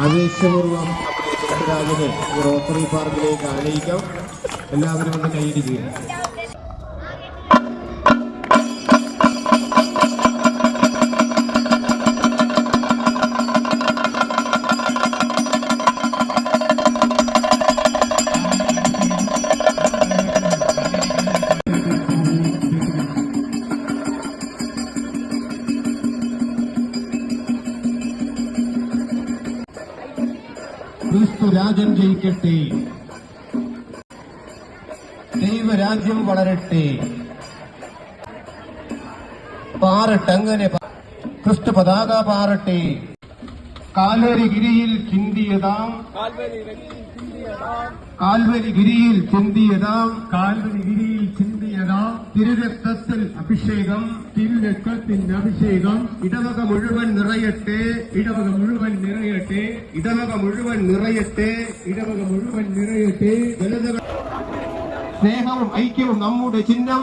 ആവേശപൂർവ്വം നമ്മുടെ ഈ റോട്ടറി പാർക്കിലേക്ക് ആനയിക്കാം. എല്ലാവരും ഒന്ന് കൈയിടിക്കുക. ക്രിസ്തു രാജ്യം ജയിക്കട്ടെ, ദൈവരാജ്യം വളരട്ടെ. പാറട്ടെ, അങ്ങനെ ക്രിസ്തു പതാക പാറട്ടെ. കാൽവരി ഗിരിയിൽ ചിന്തിയതാം തിരുരക്തത്തിൽ അഭിഷേകം ഇടവക മുഴുവൻ നിറയട്ടെ. സ്നേഹവും ഐക്യവും നമ്മുടെ ചിഹ്നം.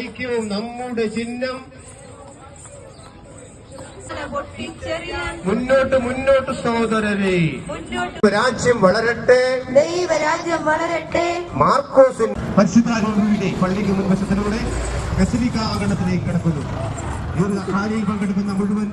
ഐക്യവും നമ്മുടെ ചിഹ്നം. മുന്നോട്ട് സഹോദരരെ. രാജ്യം വളരട്ടെ, ദൈവരാജ്യം വളരട്ടെ. മാർക്കോസിൻ പരിശുദ്ധാരൂപിയുടെ പള്ളിക്ക് മുൻവശത്തിലൂടെ ബസിലിക്ക അങ്കണത്തിലേക്ക് കടക്കുന്നു. റാലിയിൽ പങ്കെടുക്കുന്ന മുഴുവൻ